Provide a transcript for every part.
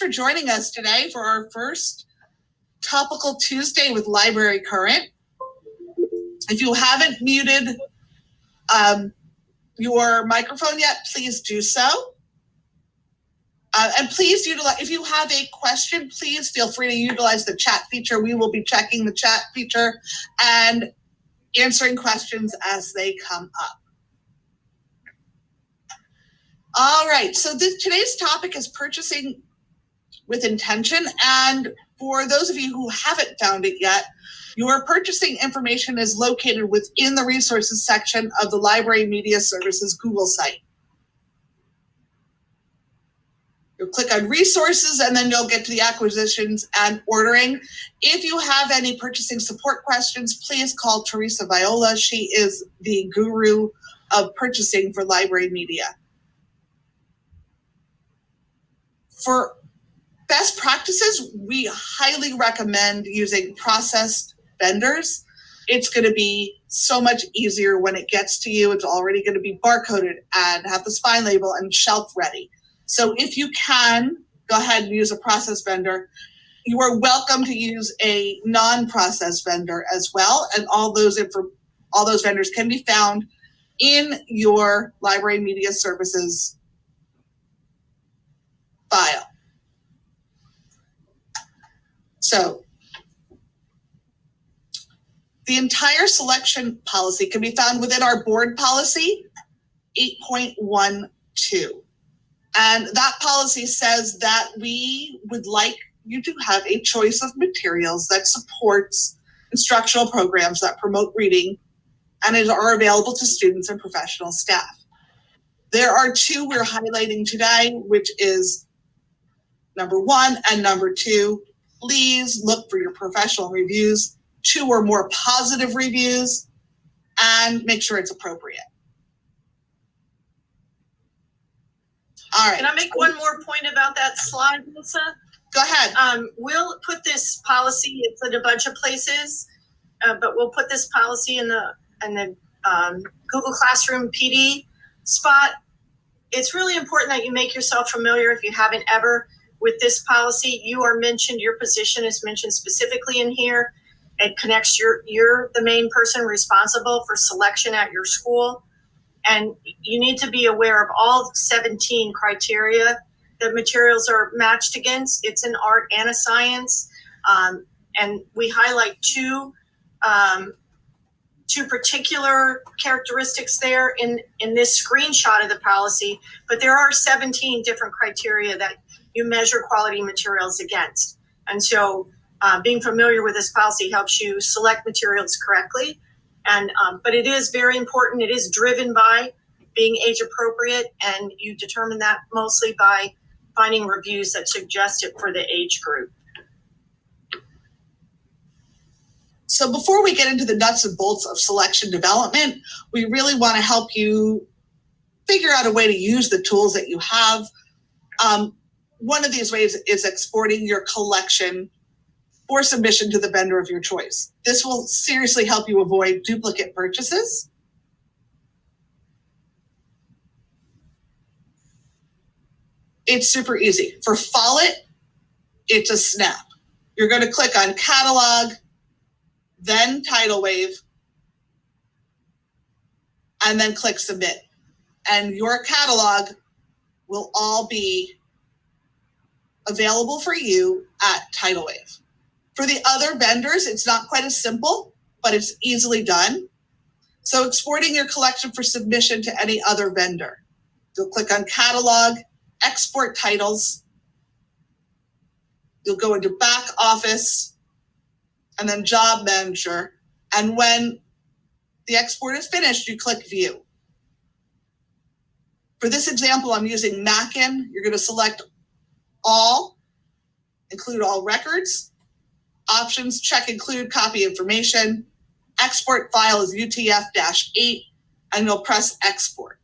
for joining us today for our first Topical Tuesday with Library Current. If you haven't muted your microphone yet, please do so. And please utilize, if you have a question, please feel free to utilize the chat feature. We will be checking the chat feature and answering questions as they come up. All right, so today's topic is purchasing with intention. And for those of you who haven't found it yet, your purchasing information is located within the resources section of the Library Media Services Google site. You'll click on resources and then you'll get to the acquisitions and ordering. If you have any purchasing support questions, please call Teresa Viola. She is the guru of purchasing for library media. For best practices, we highly recommend using processed vendors. It's going to be so much easier when it gets to you. It's already going to be barcoded and have the spine label and shelf ready. So if you can, go ahead and use a processed vendor. You are welcome to use a non-processed vendor as well. And all those vendors can be found in your Library Media Services file. So the entire selection policy can be found within our board policy 8.12. And that policy says that we would like you to have a choice of materials that supports instructional programs that promote reading and are available to students and professional staff. There are two we're highlighting today, which is number 1 and number 2. Please look for your professional reviews, 2 or more positive reviews, and make sure it's appropriate. All right. Can I make one more point about that slide, Melissa? Go ahead. We'll put this policy, it's in a bunch of places, but we'll put this policy in the Google Classroom PD spot. It's really important that you make yourself familiar, if you haven't ever, with this policy. You are mentioned, your position is mentioned specifically in here. It connects you're the main person responsible for selection at your school. And you need to be aware of all 17 criteria that materials are matched against. It's an art and a science. And we highlight two particular characteristics there in this screenshot of the policy, but there are 17 different criteria that you measure quality materials against. And so being familiar with this policy helps you select materials correctly. And but it is very important. It is driven by being age appropriate, and you determine that mostly by finding reviews that suggest it for the age group. So before we get into the nuts and bolts of selection development, we really want to help you figure out a way to use the tools that you have. One of these ways is exporting your collection for submission to the vendor of your choice. This will seriously help you avoid duplicate purchases. It's super easy. For Follett, it's a snap. You're going to click on Catalog, then Tidal Wave, and then click Submit. And your catalog will all be available for you at Tidal Wave. For the other vendors, it's not quite as simple, but it's easily done. So exporting your collection for submission to any other vendor. You'll click on Catalog, Export Titles. You'll go into Back Office, and then Job Manager. And when the export is finished, you click View. For this example, I'm using Mackin. You're going to select All, include all records. Options, check include copy information. Export file is UTF-8, and you'll press export.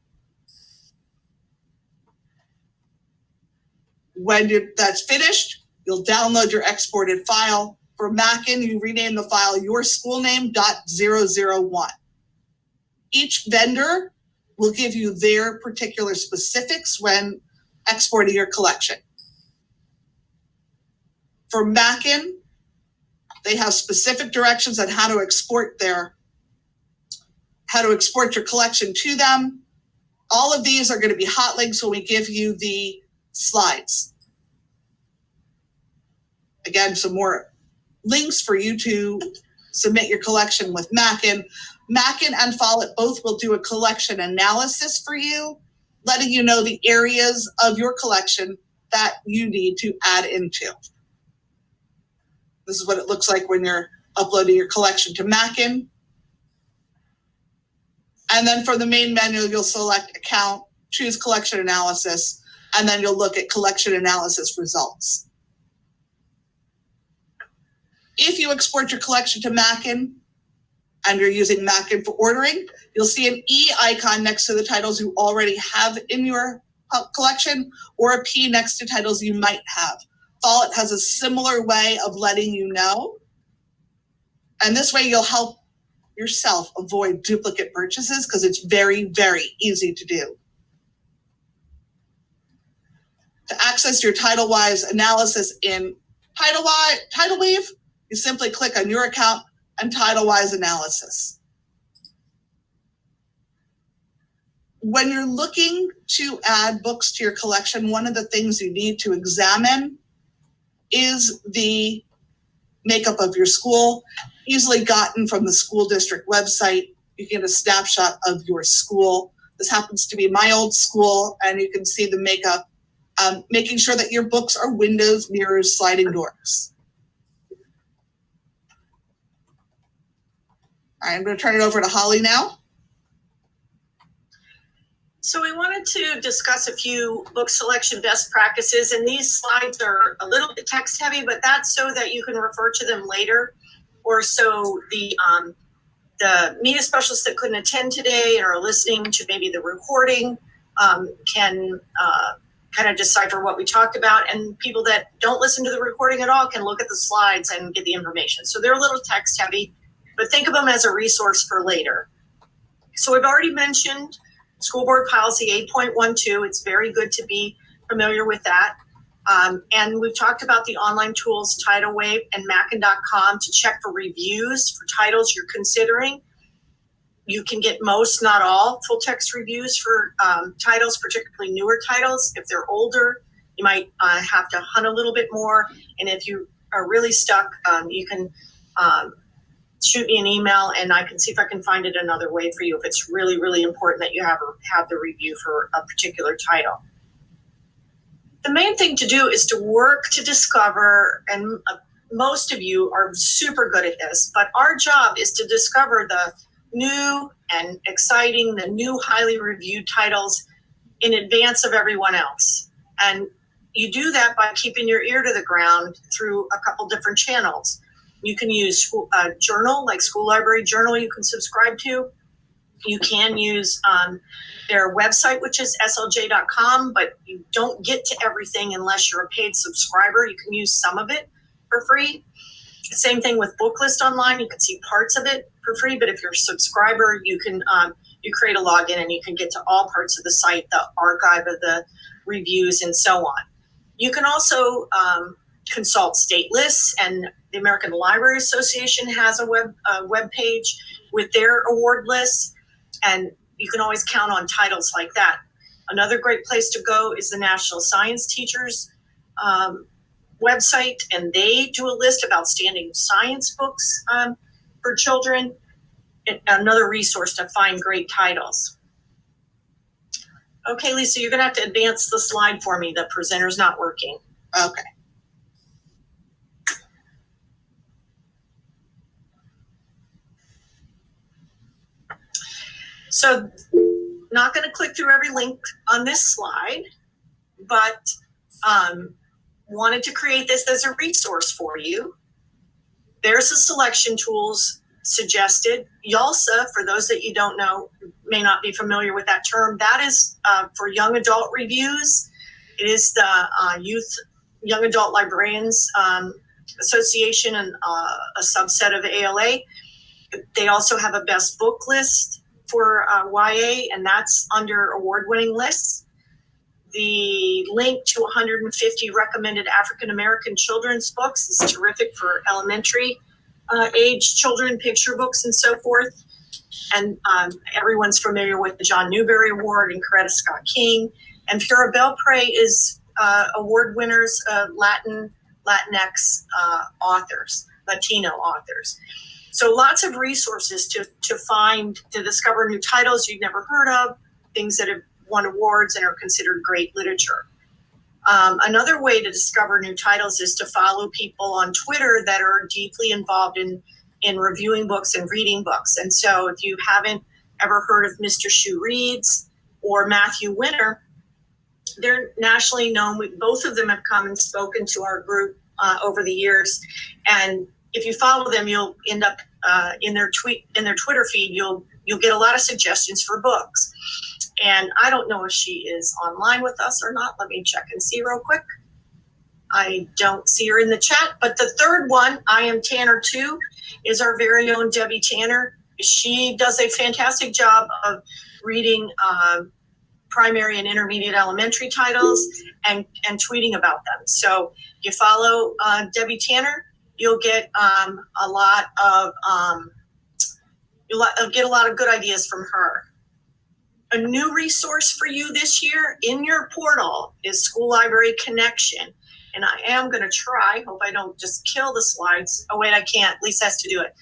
When that's finished, you'll download your exported file. For Mackin, you rename the file yourschoolname.001. Each vendor will give you their particular specifics when exporting your collection. For Mackin, they have specific directions on how to export your collection to them. All of these are going to be hot links when we give you the slides. Again, some more links for you to submit your collection with Mackin. Mackin and Follett both will do a collection analysis for you, letting you know the areas of your collection that you need to add into. This is what it looks like when you're uploading your collection to Mackin. And then for the main menu, you'll select account, choose collection analysis, and then you'll look at collection analysis results. If you export your collection to Mackin and you're using Mackin for ordering, you'll see an E icon next to the titles you already have in your collection, or a P next to titles you might have. Follett has a similar way of letting you know. And this way you'll help yourself avoid duplicate purchases because it's very, very easy to do. To access your title-wise analysis in TitleWave, you simply click on your account and title-wise analysis. When you're looking to add books to your collection, one of the things you need to examine is the makeup of your school, easily gotten from the school district website. You can get a snapshot of your school. This happens to be my old school, and you can see the makeup, making sure that your books are windows, mirrors, sliding doors. All right, I'm going to turn it over to Holly now. So we wanted to discuss a few book selection best practices, and these slides are a little bit text heavy, but that's so that you can refer to them later, or so the media specialists that couldn't attend today and are listening to maybe the recording can kind of decipher what we talked about, and people that don't listen to the recording at all can look at the slides and get the information. So they're a little text heavy, but think of them as a resource for later. So we've already mentioned School Board Policy 8.12. It's very good to be familiar with that. And we've talked about the online tools, TitleWave and Mackin.com, to check for reviews for titles you're considering. You can get most, not all, full text reviews for titles, particularly newer titles. If they're older, you might have to hunt a little bit more. And if you are really stuck, you can shoot me an email and I can see if I can find it another way for you if it's really, really important that you have the review for a particular title. The main thing to do is to work to discover, and most of you are super good at this, but our job is to discover the new and exciting, the new highly reviewed titles in advance of everyone else. And you do that by keeping your ear to the ground through a couple different channels. You can use a journal, like School Library Journal you can subscribe to. You can use their website, which is slj.com, but you don't get to everything unless you're a paid subscriber. You can use some of it for free. Same thing with Booklist Online. You can see parts of it for free, but if you're a subscriber, you can you create a login and you can get to all parts of the site, the archive of the reviews, and so on. You can also consult state lists, and the American Library Association has a web page with their award lists, and you can always count on titles like that. Another great place to go is the National Science Teachers website, and they do a list of outstanding science books for children. Another resource to find great titles. Okay, Lisa, you're going to have to advance the slide for me. The presenter's not working. Okay. So, not going to click through every link on this slide, but wanted to create this as a resource for you. There's the selection tools suggested. YALSA, for those that you don't know, may not be familiar with that term, that is for young adult reviews. It is the Young Adult Librarians Association and a subset of ALA. They also have a best book list for YA, and that's under award-winning lists. The link to 150 recommended African American children's books is terrific for elementary age children, picture books and so forth. And everyone's familiar with the John Newbery Award and Coretta Scott King. And Pura Belpré is award winners of Latinx authors, Latino authors. So lots of resources to discover new titles you've never heard of, things that have won awards and are considered great literature. Another way to discover new titles is to follow people on Twitter that are deeply involved in reviewing books and reading books. And so if you haven't ever heard of Mr. Shoe Reads or Matthew Winter, they're nationally known. Both of them have come and spoken to our group over the years. And if you follow them, you'll end up in their Twitter feed, you'll get a lot of suggestions for books. And I don't know if she is online with us or not. Let me check and see real quick. I don't see her in the chat. But the third one, I Am Tanner Too, is our very own Debbie Tanner. She does a fantastic job of reading primary and intermediate elementary titles and tweeting about them. So you follow Debbie Tanner, you'll get you'll get a lot of good ideas from her. A new resource for you this year in your portal is School Library Connection. And I am going to try, hope I don't just kill the slides. Oh, wait, I can't. Lisa has to do it.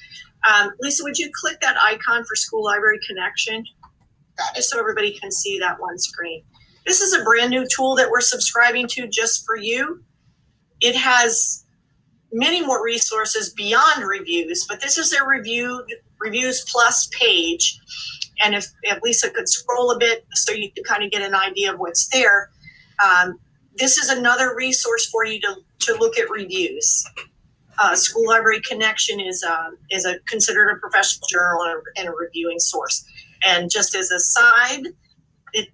Lisa, would you click that icon for School Library Connection? Just so everybody can see that one screen. This is a brand new tool that we're subscribing to just for you. It has many more resources beyond reviews, but this is a reviews plus page. And if Lisa could scroll a bit so you can kind of get an idea of what's there, this is another resource for you to look at reviews. School Library Connection is considered a professional journal and a reviewing source. And just as a side,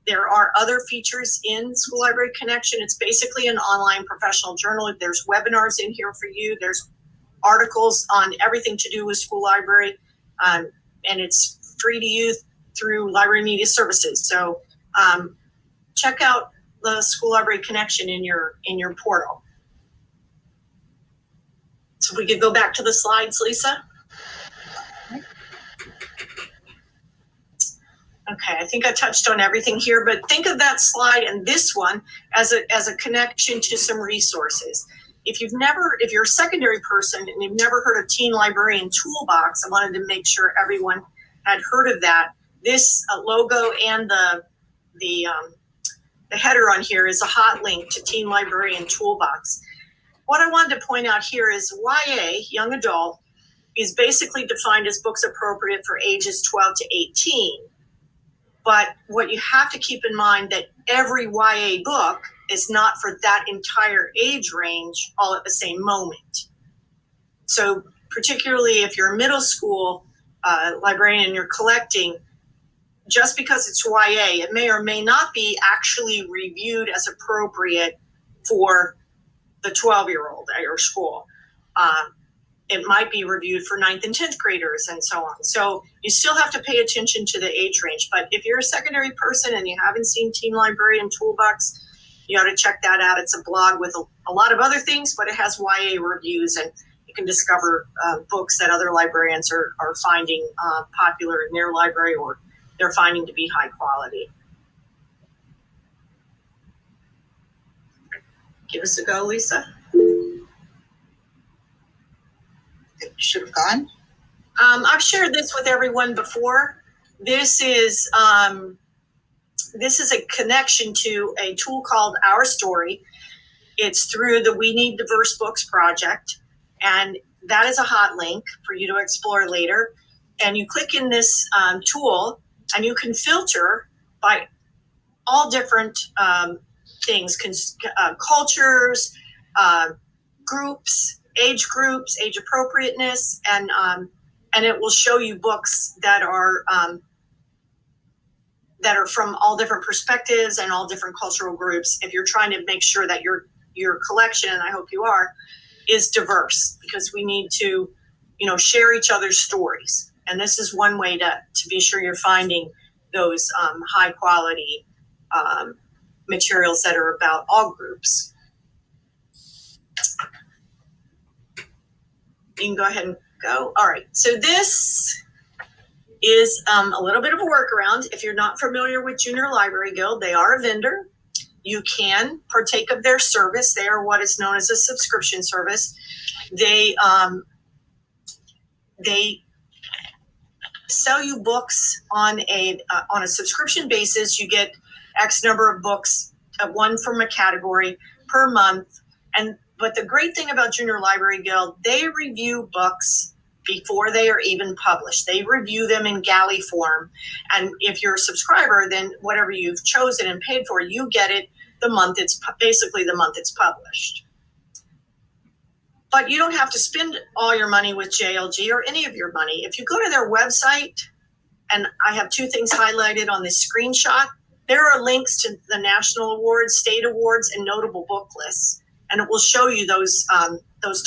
there are other features in School Library Connection. It's basically an online professional journal. There's webinars in here for you. There's articles on everything to do with school library, and it's free to use through Library Media Services. So check out the School Library Connection in your portal. So if we could go back to the slides, Lisa. Okay, I think I touched on everything here, but think of that slide and this one as a connection to some resources. If you're a secondary person and you've never heard of Teen Librarian Toolbox, I wanted to make sure everyone had heard of that. This logo and the header on here is a hot link to Teen Librarian Toolbox. What I wanted to point out here is YA, young adult, is basically defined as books appropriate for ages 12 to 18. But what you have to keep in mind that every YA book is not for that entire age range all at the same moment. So particularly if you're a middle school librarian and you're collecting, just because it's YA, it may or may not be actually reviewed as appropriate for the 12-year-old at your school. It might be reviewed for 9th and 10th graders and so on. So you still have to pay attention to the age range. But if you're a secondary person and you haven't seen Teen Librarian Toolbox, you ought to check that out. It's a blog with a lot of other things, but it has YA reviews, and you can discover books that other librarians are finding popular in their library or they're finding to be high quality. Give us a go, Lisa. It should have gone. I've shared this with everyone before. This is a connection to a tool called Our Story. It's through the We Need Diverse Books project, and that is a hot link for you to explore later. And you click in this tool, and you can filter by all different things, cultures, groups, age appropriateness, and it will show you books that are from all different perspectives and all different cultural groups. If you're trying to make sure that your collection, and I hope you are, is diverse, because we need to, share each other's stories. And this is one way to be sure you're finding those high quality materials that are about all groups. You can go ahead and go. All right, so this is a little bit of a workaround. If you're not familiar with Junior Library Guild, they are a vendor. You can partake of their service. They are what is known as a subscription service. They sell you books on a subscription basis. You get X number of books, one from a category per month. But the great thing about Junior Library Guild, they review books before they are even published. They review them in galley form. And if you're a subscriber, then whatever you've chosen and paid for, you get it the month it's published. But you don't have to spend all your money with JLG or any of your money. If you go to their website, and I have two things highlighted on this screenshot, there are links to the national awards, state awards, and notable book lists. And it will show you those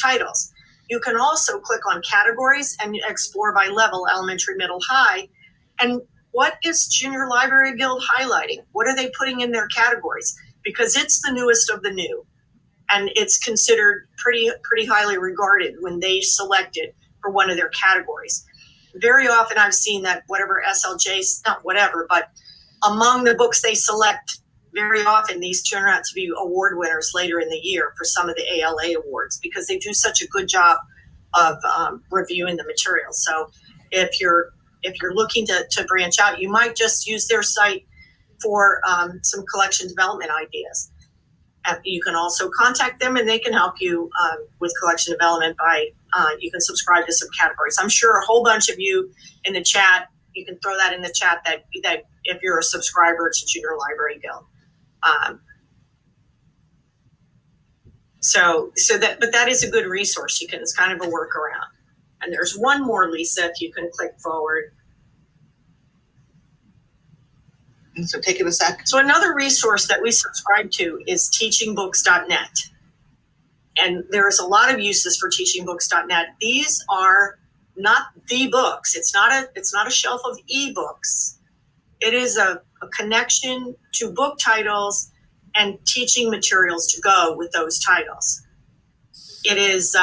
titles. You can also click on categories and explore by level, elementary, middle, high. And what is Junior Library Guild highlighting? What are they putting in their categories? Because it's the newest of the new. And it's considered pretty highly regarded when they select it for one of their categories. Very often I've seen that whatever SLJ's, not whatever, but among the books they select, very often these turn out to be award winners later in the year for some of the ALA awards because they do such a good job of reviewing the material. So if you're looking to branch out, you might just use their site for some collection development ideas. You can also contact them and they can help you with collection development by, you can subscribe to some categories. I'm sure a whole bunch of you in the chat, you can throw that in the chat that if you're a subscriber to Junior Library Guild. But that is a good resource. It's kind of a workaround. And there's one more, Lisa, if you can click forward. And so take it a sec. So another resource that we subscribe to is teachingbooks.net. And there's a lot of uses for teachingbooks.net. These are not the books. It's not a shelf of ebooks. It is a connection to book titles and teaching materials to go with those titles. It is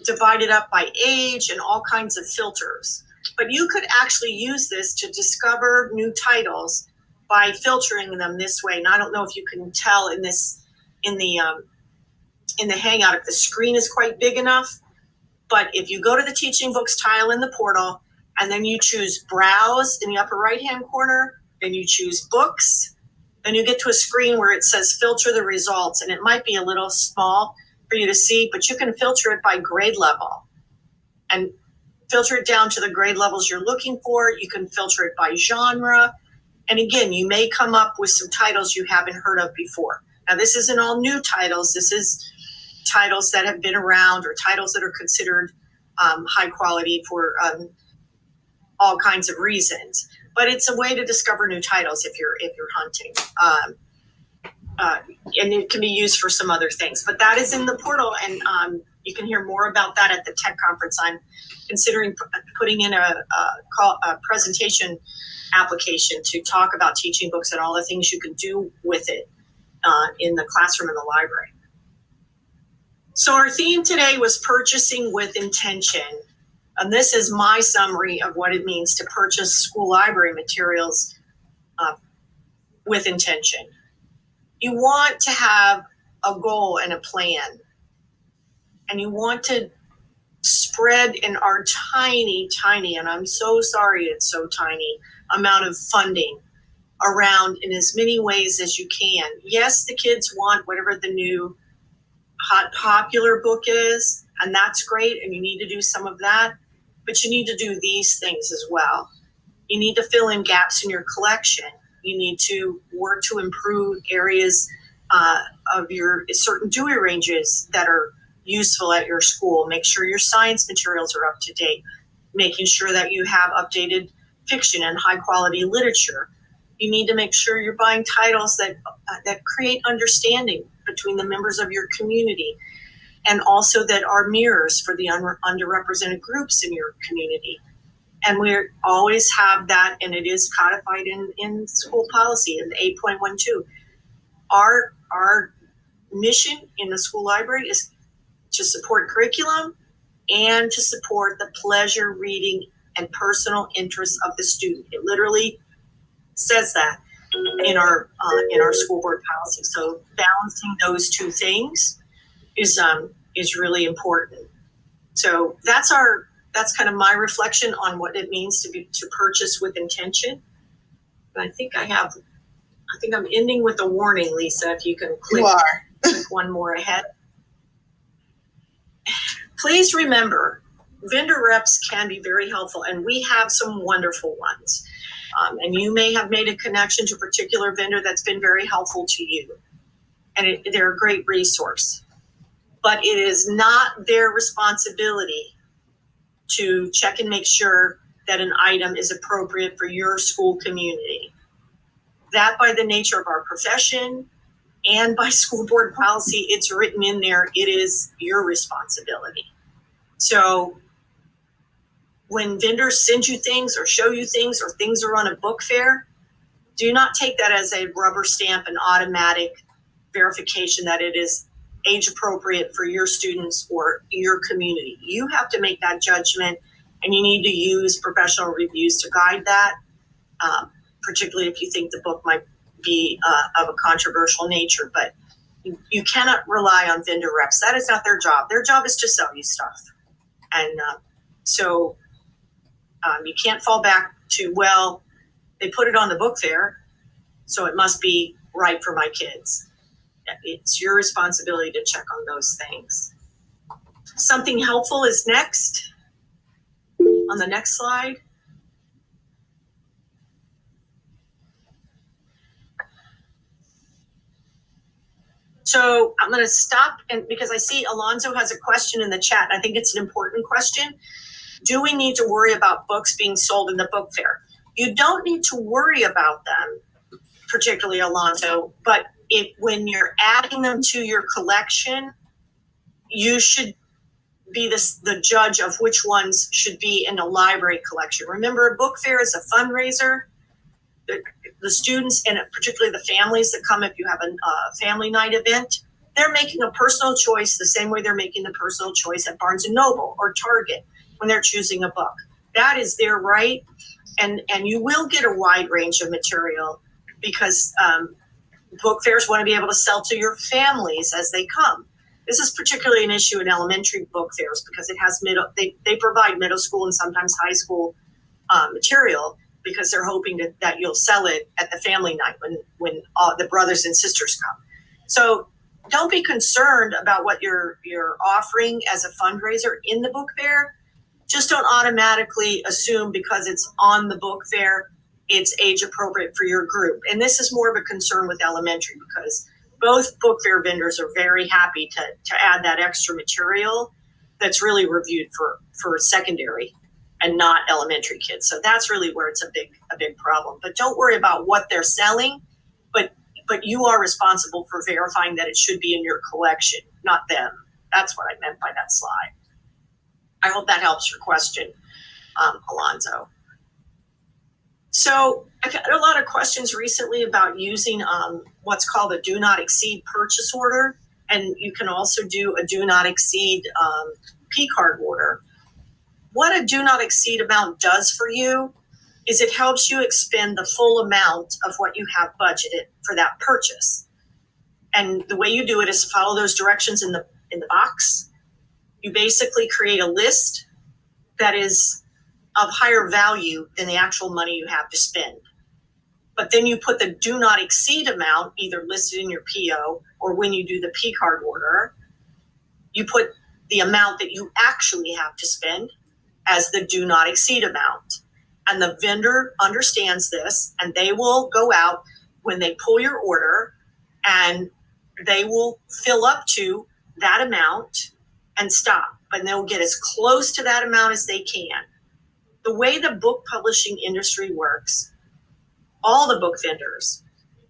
divided up by age and all kinds of filters. But you could actually use this to discover new titles by filtering them this way. And I don't know if you can tell in the Hangout if the screen is quite big enough. But if you go to the Teaching Books tile in the portal, and then you choose Browse in the upper right-hand corner, then you choose Books, then you get to a screen where it says Filter the Results, and it might be a little small for you to see, but you can filter it by grade level and filter it down to the grade levels you're looking for. You can filter it by genre. And again, you may come up with some titles you haven't heard of before. Now, this isn't all new titles. This is titles that have been around or titles that are considered high quality for all kinds of reasons. But it's a way to discover new titles if you're hunting. And it can be used for some other things. But that is in the portal, and you can hear more about that at the tech conference. I'm considering putting in a presentation application to talk about teaching books and all the things you can do with it in the classroom and the library. So our theme today was purchasing with intention. And this is my summary of what it means to purchase school library materials with intention. You want to have a goal and a plan. And you want to spread in our tiny, and I'm so sorry it's so tiny, amount of funding around in as many ways as you can. Yes, the kids want whatever the new hot popular book is, and that's great, and you need to do some of that, but you need to do these things as well. You need to fill in gaps in your collection. You need to work to improve areas of your certain Dewey ranges that are useful at your school. Make sure your science materials are up to date, making sure that you have updated fiction and high quality literature. You need to make sure you're buying titles that create understanding between the members of your community, and also that are mirrors for the underrepresented groups in your community. And we always have that, and it is codified in school policy in 8.12. Our mission in the school library is to support curriculum and to support the pleasure, reading, and personal interests of the student. It literally says that in our school board policy. So balancing those two things is really important. So that's kind of my reflection on what it means to purchase with intention. And I think I'm ending with a warning, Lisa, if you can click one more ahead. Please remember, vendor reps can be very helpful, and we have some wonderful ones. And you may have made a connection to a particular vendor that's been very helpful to you. And they're a great resource. But it is not their responsibility to check and make sure that an item is appropriate for your school community. That, by the nature of our profession and by school board policy, it's written in there, it is your responsibility. So when vendors send you things or show you things or things are on a book fair, do not take that as a rubber stamp and automatic verification that it is age appropriate for your students or your community. You have to make that judgment, and you need to use professional reviews to guide that, particularly if you think the book might be of a controversial nature. But you cannot rely on vendor reps. That is not their job. Their job is to sell you stuff. And so you can't fall back to, well, they put it on the book fair, so it must be right for my kids. It's your responsibility to check on those things. Something helpful is next, on the next slide. So I'm going to stop, and because I see Alonzo has a question in the chat. I think it's an important question. Do we need to worry about books being sold in the book fair? You don't need to worry about them, particularly Alonzo, but when you're adding them to your collection, you should be the judge of which ones should be in a library collection. Remember, a book fair is a fundraiser. The students, and particularly the families that come, if you have a family night event, they're making a personal choice the same way they're making the personal choice at Barnes & Noble or Target when they're choosing a book. That is their right, and you will get a wide range of material because book fairs want to be able to sell to your families as they come. This is particularly an issue in elementary book fairs because it has they provide middle school and sometimes high school material because they're hoping that you'll sell it at the family night when the brothers and sisters come. So don't be concerned about what you're offering as a fundraiser in the book fair. Just don't automatically assume because it's on the book fair, it's age appropriate for your group. And this is more of a concern with elementary because both book fair vendors are very happy to add that extra material that's really reviewed for secondary and not elementary kids. So that's really where it's a big problem. But don't worry about what they're selling, but you are responsible for verifying that it should be in your collection, not them. That's what I meant by that slide. I hope that helps your question, Alonzo. So I got a lot of questions recently about using what's called a do not exceed purchase order. And you can also do a do not exceed P-card order. What a do not exceed amount does for you is it helps you expend the full amount of what you have budgeted for that purchase. And the way you do it is to follow those directions in the box. You basically create a list that is of higher value than the actual money you have to spend. But then you put the do not exceed amount either listed in your PO or when you do the P-card order, you put the amount that you actually have to spend as the do not exceed amount. And the vendor understands this, and they will go out when they pull your order and they will fill up to that amount and stop. And they'll get as close to that amount as they can. The way the book publishing industry works, all the book vendors,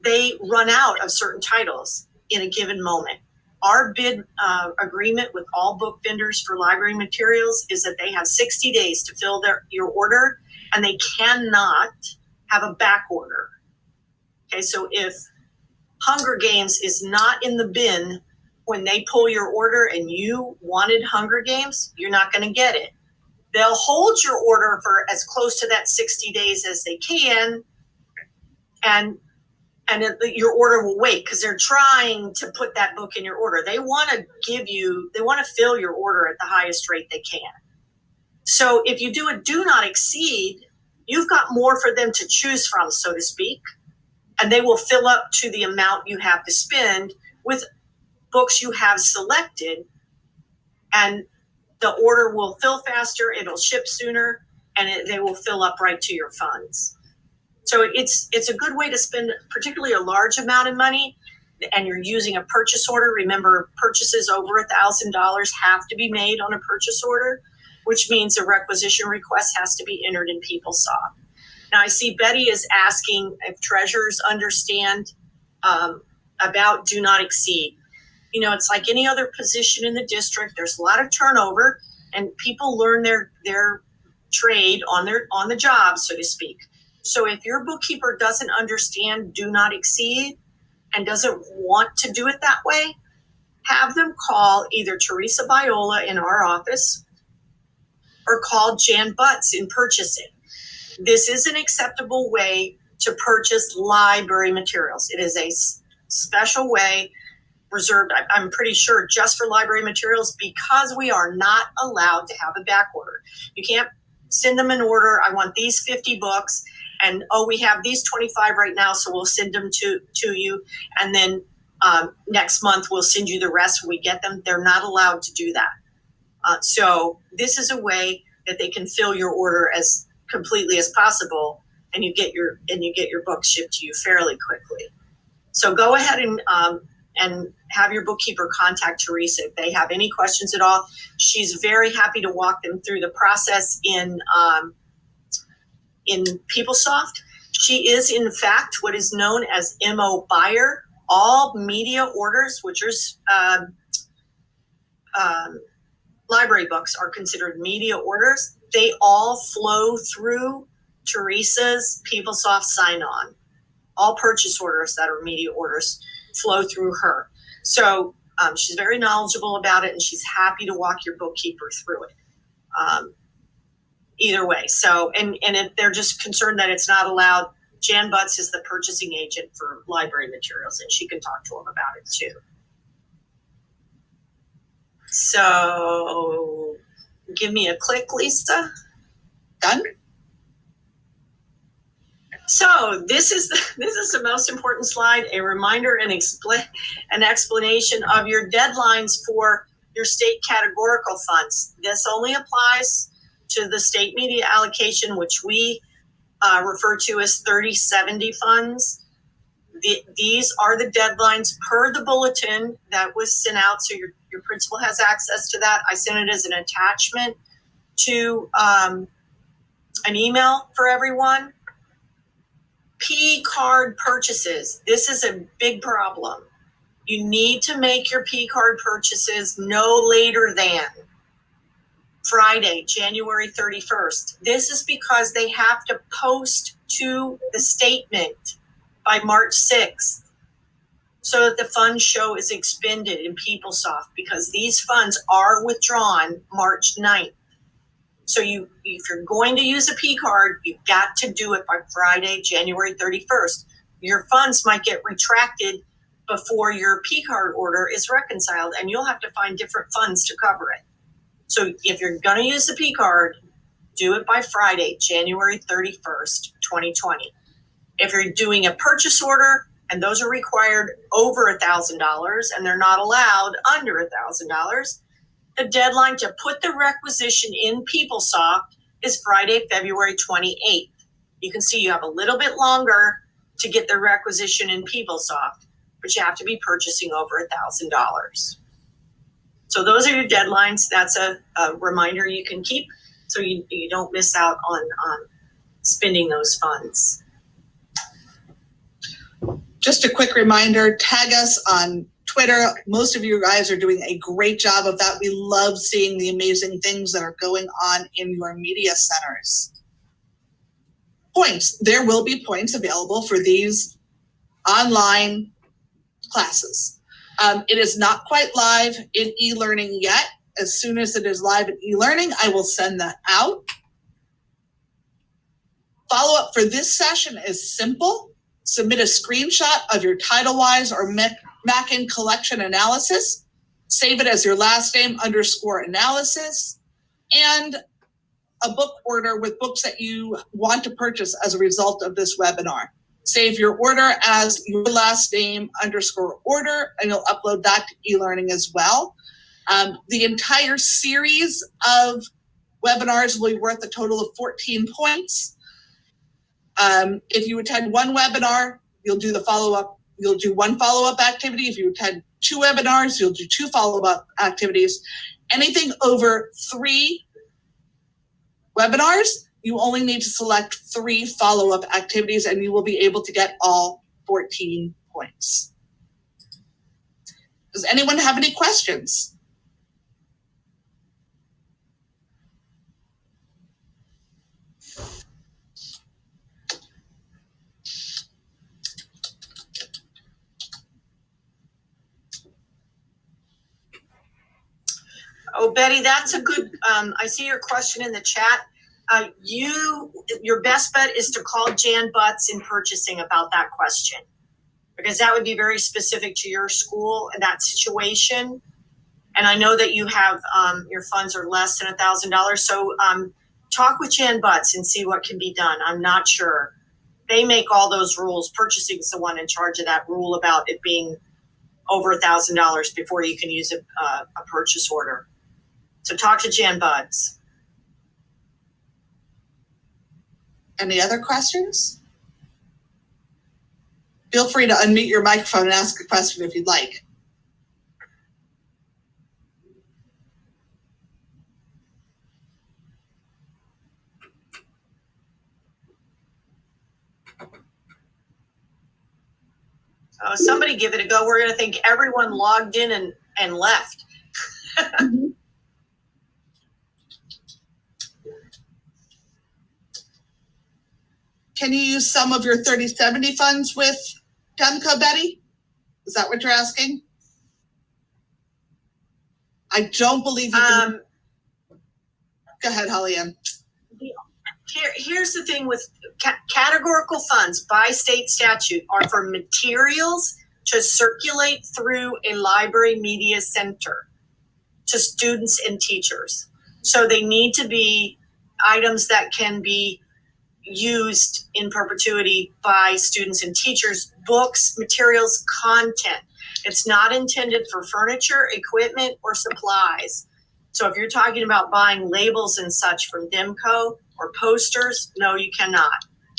they run out of certain titles in a given moment. our bid agreement with all book vendors for library materials is that they have 60 days to fill your order, and they cannot have a back order. Okay, so if Hunger Games is not in the bin when they pull your order and you wanted Hunger Games, you're not going to get it. They'll hold your order for as close to that 60 days as they can, and your order will wait because they're trying to put that book in your order. They want to fill your order at the highest rate they can. So if you do a do not exceed, you've got more for them to choose from, so to speak, and they will fill up to the amount you have to spend with books you have selected, and the order will fill faster, it'll ship sooner, and they will fill up right to your funds. So it's a good way to spend particularly a large amount of money, and you're using a purchase order. Remember, purchases over $1,000 have to be made on a purchase order, which means a requisition request has to be entered in PeopleSoft. Now, I see Betty is asking if treasurers understand about do not exceed. You know, it's like any other position in the district. There's a lot of turnover, and people learn their trade on the job, so to speak. So if your bookkeeper doesn't understand do not exceed and doesn't want to do it that way, have them call either Teresa Viola in our office or call Jan Butts in purchasing. This is an acceptable way to purchase library materials. It is a special way reserved, I'm pretty sure, just for library materials, because we are not allowed to have a back order. You can't send them an order. I want these 50 books, and we have these 25 right now, so we'll send them to you, and then next month we'll send you the rest when we get them. They're not allowed to do that. So this is a way that they can fill your order as completely as possible, and you get your books shipped to you fairly quickly. So go ahead and have your bookkeeper contact Teresa if they have any questions at all. She's very happy to walk them through the process in PeopleSoft. She is, in fact, what is known as MO buyer. All media orders, which are library books, are considered media orders. They all flow through Teresa's PeopleSoft sign-on. All purchase orders that are media orders flow through her. So she's very knowledgeable about it, and she's happy to walk your bookkeeper through it. Either way. So, and if they're just concerned that it's not allowed, Jan Butts is the purchasing agent for library materials, and she can talk to them about it too. So give me a click, Lisa. Done. So this is the most important slide, a reminder and an explanation of your deadlines for your state categorical funds. This only applies to the state media allocation, which we refer to as 3070 funds. These are the deadlines per the bulletin that was sent out, so your principal has access to that. I sent it as an attachment to an email for everyone. P card purchases. This is a big problem. You need to make your P card purchases no later than Friday, January 31st. This is because they have to post to the statement by March 6th so that the funds show is expended in PeopleSoft, because these funds are withdrawn March 9th. So if you're going to use a P card, you've got to do it by Friday, January 31st. Your funds might get retracted before your P card order is reconciled, and you'll have to find different funds to cover it. So if you're going to use the P card, do it by Friday, January 31st, 2020. If you're doing a purchase order, and those are required over $1,000, and they're not allowed under $1,000, the deadline to put the requisition in PeopleSoft is Friday, February 28th. You can see you have a little bit longer to get the requisition in PeopleSoft, but you have to be purchasing over $1,000. So those are your deadlines. That's a reminder you can keep so you don't miss out on spending those funds. Just a quick reminder, tag us on Twitter. Most of you guys are doing a great job of that. We love seeing the amazing things that are going on in your media centers. Points. There will be points available for these online classes. It is not quite live in e-learning yet. As soon as it is live in e-learning, I will send that out. Follow-up for this session is simple. Submit a screenshot of your TitleWise or Mackin collection analysis. Save it as your last name _analysis. And a book order with books that you want to purchase as a result of this webinar. Save your order as your last name _order, and you'll upload that to e-learning as well. The entire series of webinars will be worth a total of 14 points. If you attend one webinar, you'll do the follow-up. You'll do one follow-up activity. If you attend 2 webinars, you'll do 2 follow-up activities. Anything over 3 webinars, you only need to select 3 follow-up activities and you will be able to get all 14 points. Does anyone have any questions? Oh, Betty, that's a good, I see your question in the chat. Your best bet is to call Jan Butts in purchasing about that question, because that would be very specific to your school and that situation. And I know that you have, your funds are less than $1,000. So talk with Jan Butts and see what can be done. I'm not sure. They make all those rules. Purchasing is the one in charge of that rule about it being over $1,000 before you can use a purchase order. So talk to Jan Butts. Any other questions? Feel free to unmute your microphone and ask a question if you'd like. Oh, somebody give it a go. We're going to think everyone logged in and left. Can you use some of your 3070 funds with Demco, Betty? Is that what you're asking? I don't believe you can. Go ahead, Holly Ann. Here's the thing with categorical funds by state statute are for materials to circulate through a library media center to students and teachers. So they need to be items that can be used in perpetuity by students and teachers, books, materials, content. It's not intended for furniture, equipment, or supplies. So if you're talking about buying labels and such from Demco or posters, no, you cannot.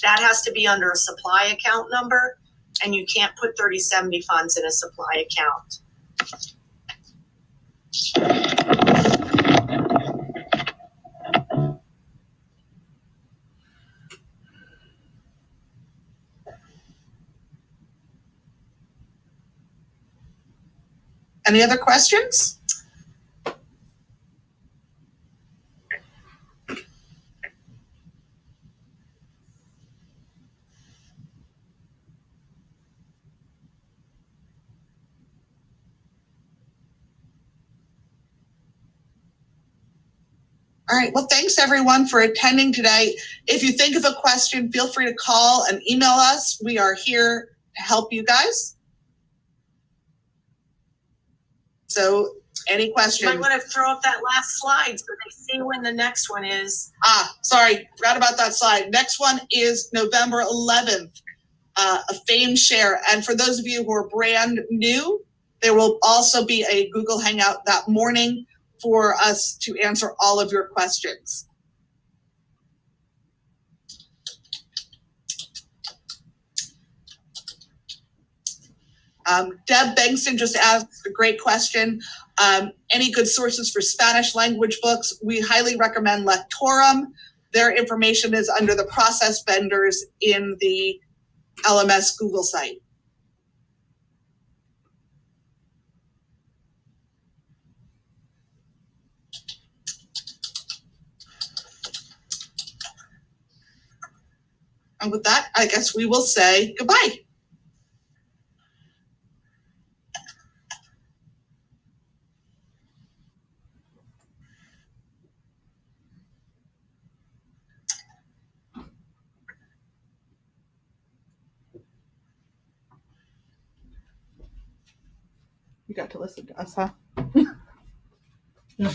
That has to be under a supply account number, and you can't put 3070 funds in a supply account. Any other questions? All right, well, thanks everyone for attending today. If you think of a question, feel free to call and email us. We are here to help you guys. So any questions? You might want to throw up that last slide so they see when the next one is. Sorry, forgot about that slide. Next one is November 11th, a fame share. And for those of you who are brand new, there will also be a Google Hangout that morning for us to answer all of your questions. Deb Bengston just asked a great question. Any good sources for Spanish language books? We highly recommend Lectorum. Their information is under the process vendors in the LMS Google site. And with that, I guess we will say goodbye. You got to listen to us, huh? Yeah.